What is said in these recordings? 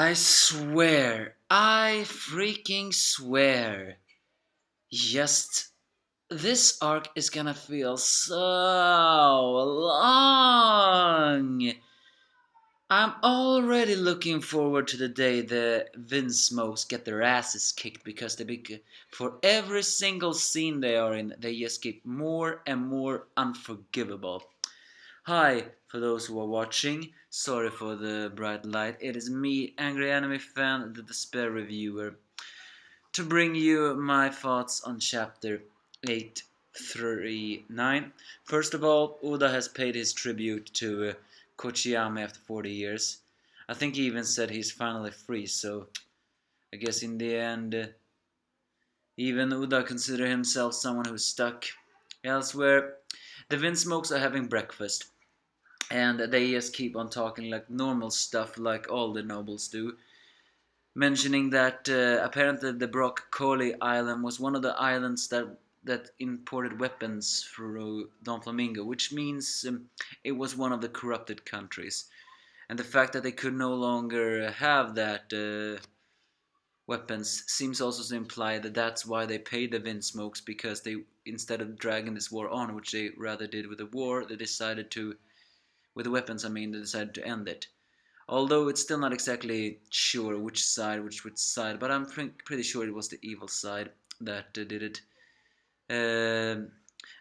I freaking swear, just this arc is gonna feel so long. I'm already looking forward to the day the Vinsmokes get their asses kicked because for every single scene they are in, they just get more and more unforgivable. Hi, for those who are watching, sorry for the bright light. It is me, Angry Anime Fan, the Despair Reviewer, to bring you my thoughts on chapter 839. First of all, Oda has paid his tribute to Kochiyama after 40 years. I think he even said he's finally free, so I guess in the end, even Oda consider himself someone who's stuck. Elsewhere, the Vinsmokes are having breakfast, and they just keep on talking like normal stuff like all the nobles do, mentioning that apparently the Broccoli Island was one of the islands that imported weapons through Don Flamingo, which means it was one of the corrupted countries. And the fact that they could no longer have that weapons seems also to imply that that's why they paid the Vinsmokes, because they, instead of dragging this war on, which they rather did with the war, they decided to, with the weapons I mean, they decided to end it. Although it's still not exactly sure which side, but I'm pretty sure it was the evil side that did it. And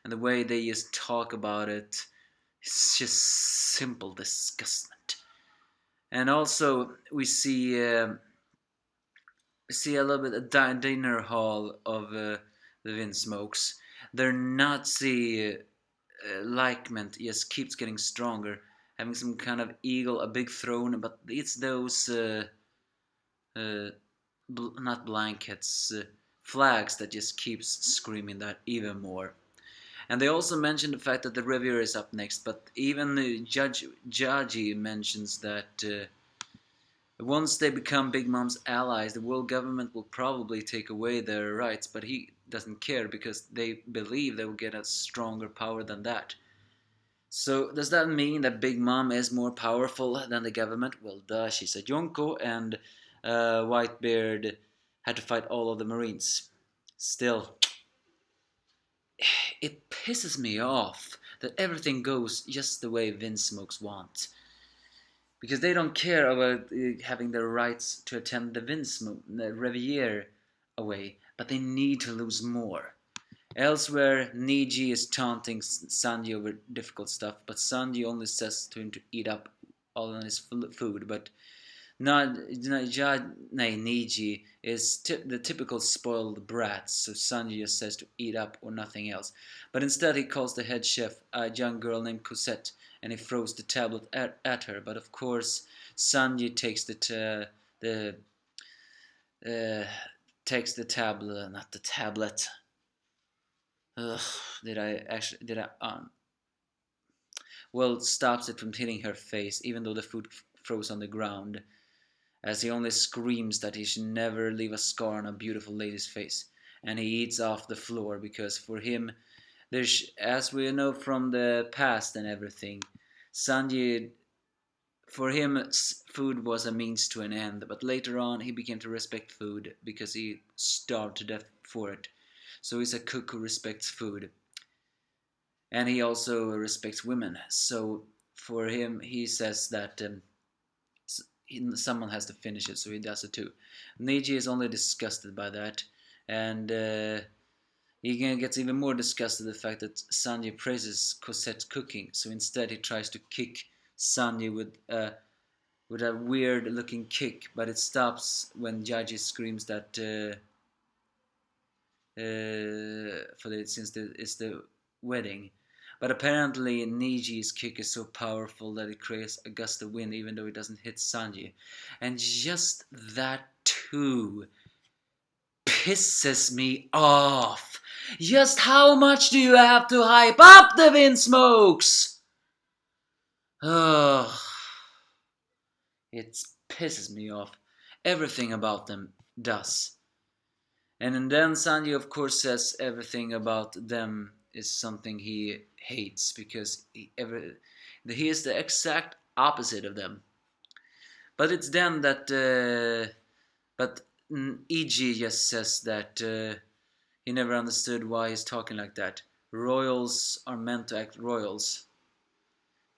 the way they just talk about it is just simple disgustment. And also we see a little bit a dinner hall of the Vinsmokes. Their Nazi likement just keeps getting stronger, having some kind of eagle, a big throne, but it's those not blankets, flags that just keeps screaming that even more. And they also mention the fact that the reviewer is up next, but even Jaji mentions that once they become Big Mom's allies, the world government will probably take away their rights, but he doesn't care because they believe they will get a stronger power than that. So does that mean that Big Mom is more powerful than the government? Well, duh, she's a Yonko, and Whitebeard had to fight all of the Marines. Still, it pisses me off that everything goes just the way Vinsmokes want. Because they don't care about having their rights to attend the Revier away, but they need to lose more. Elsewhere, Niji is taunting Sanji over difficult stuff, but Sanji only says to him to eat up all of his food. But Niji is the typical spoiled brat, so Sanji just says to eat up or nothing else. But instead he calls the head chef a young girl named Cosette, and he throws the tablet at her. But of course, Sanji takes the tablet, not the tablet. Ugh, well, stops it from hitting her face, even though the food froze on the ground, as he only screams that he should never leave a scar on a beautiful lady's face. And he eats off the floor, because for him, as we know from the past and everything, Sanji, for him, food was a means to an end, but later on he began to respect food because he starved to death for it. So he's a cook who respects food. And he also respects women. So for him, he says that someone has to finish it, so he does it too. Neji is only disgusted by that. And he gets even more disgusted at the fact that Sanji praises Cosette's cooking. So instead he tries to kick Sanji with a weird looking kick, but it stops when Jaji screams that since it's the wedding. But apparently Niji's kick is so powerful that it creates a gust of wind, even though it doesn't hit Sanji. And just that too pisses me off. Just how much do you have to hype up the Vinsmokes? Ugh. It pisses me off. Everything about them does. And then Sanji of course says everything about them is something he hates, because he is the exact opposite of them. But it's then that, but E.G. just says that he never understood why he's talking like that. Royals are meant to act royals,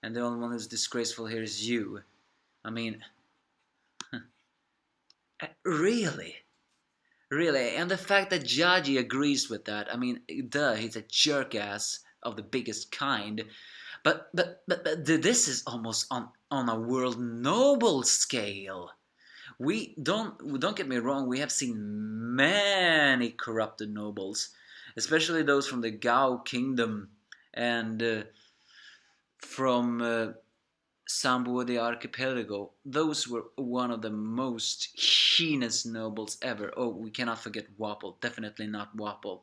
and the only one who's disgraceful here is you. I mean, really? Really? And the fact that Jaji agrees with that, I mean, duh, he's a jerk ass of the biggest kind. But this is almost on a world noble scale. We don't get me wrong. We have seen many corrupted nobles, especially those from the Gao kingdom and from Sambo the archipelago. Those were one of the most heinous nobles ever. Oh, we cannot forget Wapple. Definitely not Wapple.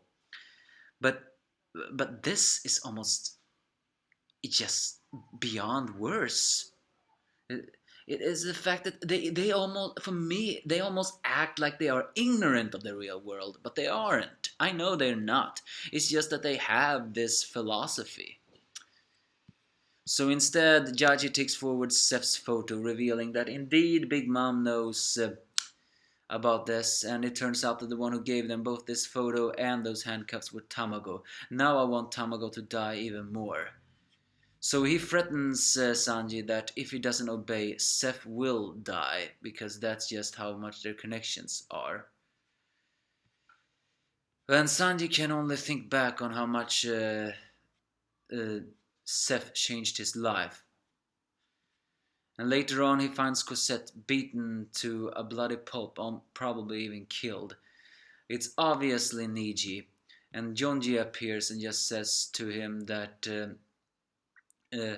But but this is almost just beyond worse. It is the fact that they almost, for me, they almost act like they are ignorant of the real world, but they aren't. I know they're not. It's just that they have this philosophy. So instead, Jaji takes forward Seth's photo, revealing that indeed Big Mom knows about this, and it turns out that the one who gave them both this photo and those handcuffs were Tamago. Now I want Tamago to die even more. So he threatens Sanji that if he doesn't obey, Seth will die, because that's just how much their connections are. And Sanji can only think back on how much Seth changed his life. And later on he finds Cosette beaten to a bloody pulp, probably even killed. It's obviously Niji, and Jonji appears and just says to him that uh,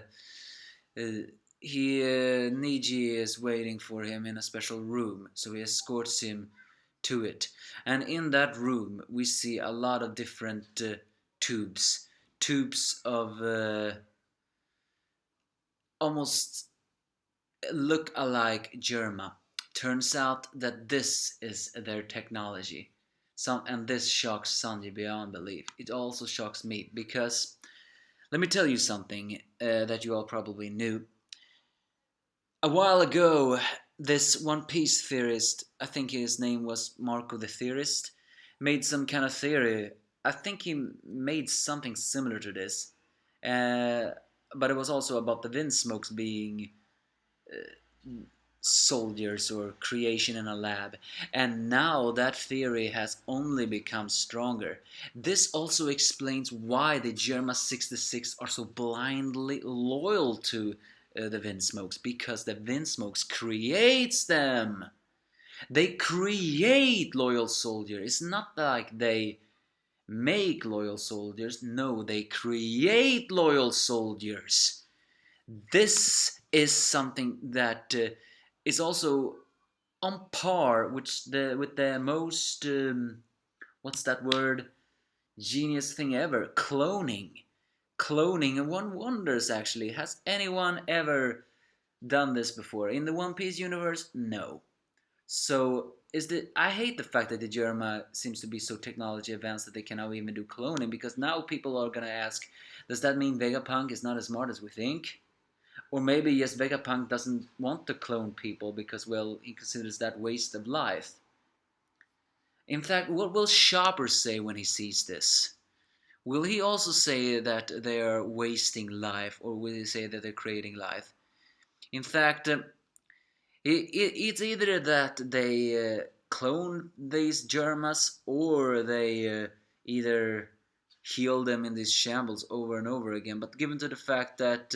Niji is waiting for him in a special room, so he escorts him to it. And in that room we see a lot of different tubes of almost look alike Germa. Turns out that this is their technology. And this shocks Sanji beyond belief. It also shocks me, because let me tell you something that you all probably knew. A while ago, this One Piece theorist, I think his name was Marco the Theorist, made some kind of theory. I think he made something similar to this. But it was also about the Vinsmokes being soldiers or creation in a lab. And now that theory has only become stronger. This also explains why the Germa 66 are so blindly loyal to the Vinsmokes, because the Vinsmokes creates them. They create loyal soldiers. It's not like they make loyal soldiers. No, they create loyal soldiers. This is something that is also on par with the most what's that word, genius thing ever, cloning. And one wonders, actually, has anyone ever done this before in the One Piece universe? No. So I hate the fact that the Germa seems to be so technology advanced that they can now even do cloning, because now people are gonna ask, does that mean Vegapunk is not as smart as we think? Or maybe, yes, Vegapunk doesn't want to clone people because, well, he considers that waste of life. In fact, what will Chopper say when he sees this? Will he also say that they are wasting life, or will he say that they're creating life? In fact, it's either that they clone these Germas, or they either heal them in these shambles over and over again. But given to the fact that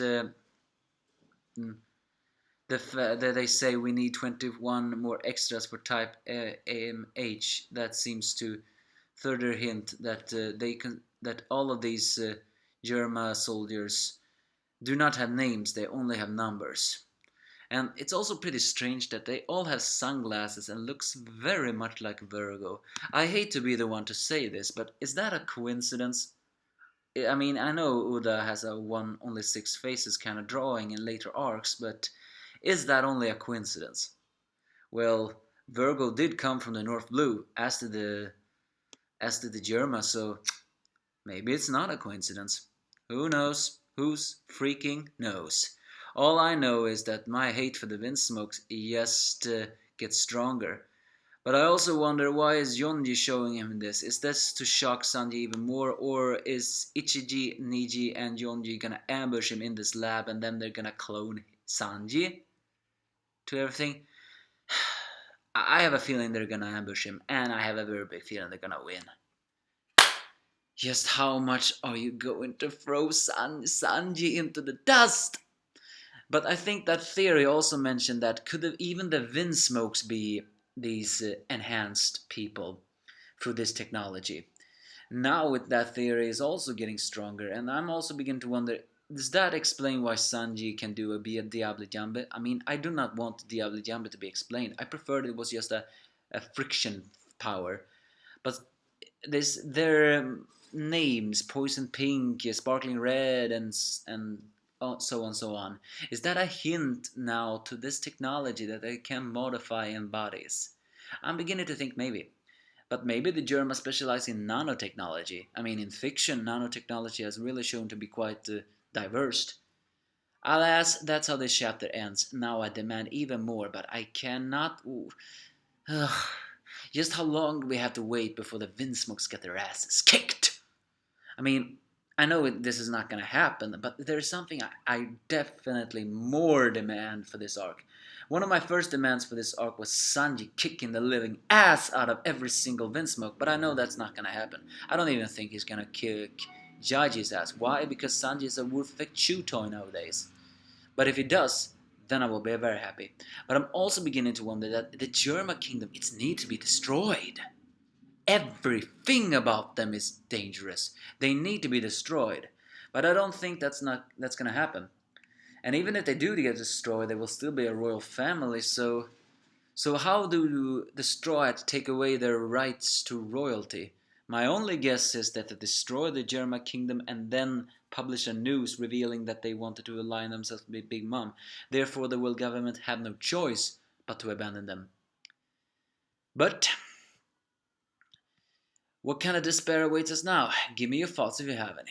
that they say we need 21 more extras for type AMH, that seems to further hint that that all of these Germa soldiers do not have names, they only have numbers. And it's also pretty strange that they all have sunglasses and looks very much like Virgo. I hate to be the one to say this, but is that a coincidence? I mean, I know Uda has a one only six faces kind of drawing in later arcs, but is that only a coincidence? Well, Virgo did come from the North Blue, as did the Germa, so maybe it's not a coincidence. Who knows? Who's freaking knows? All I know is that my hate for the Vinsmokes just gets stronger. But I also wonder, why is Yonji showing him this? Is this to shock Sanji even more, or is Ichiji, Niji, and Yonji gonna ambush him in this lab and then they're gonna clone Sanji to everything? I have a feeling they're gonna ambush him, and I have a very big feeling they're gonna win. Just how much are you going to throw Sanji into the dust? But I think that theory also mentioned that could even the Vinsmokes be these enhanced people through this technology? Now with that theory is also getting stronger, and I'm also beginning to wonder, does that explain why Sanji can be a Diable Jambe? I mean, I do not want Diable Jambe to be explained. I preferred it was just a friction power. But their names, Poison Pink, Sparkling Red, and so on, so on. Is that a hint now to this technology that they can modify in bodies? I'm beginning to think maybe. But maybe the Germans specialize in nanotechnology. I mean, in fiction, nanotechnology has really shown to be quite diverse. Alas, that's how this chapter ends. Now I demand even more, but I cannot. Ooh. Ugh. Just how long do we have to wait before the Vinsmokes get their asses kicked? I mean, I know this is not going to happen, but there's something I definitely more demand for this arc. One of my first demands for this arc was Sanji kicking the living ass out of every single Vinsmoke, but I know that's not going to happen. I don't even think he's going to kick Jaji's ass. Why? Because Sanji is a perfect chew toy nowadays. But if he does, then I will be very happy. But I'm also beginning to wonder that the Germa Kingdom, it needs to be destroyed. Everything about them is dangerous. They need to be destroyed. But I don't think that's gonna happen. And even if they do get destroyed, they will still be a royal family. So how do the Straw take away their rights to royalty? My only guess is that they destroy the Germa Kingdom and then publish a news revealing that they wanted to align themselves with Big Mom. Therefore, the world government have no choice but to abandon them. But what kind of despair awaits us now? Give me your thoughts if you have any.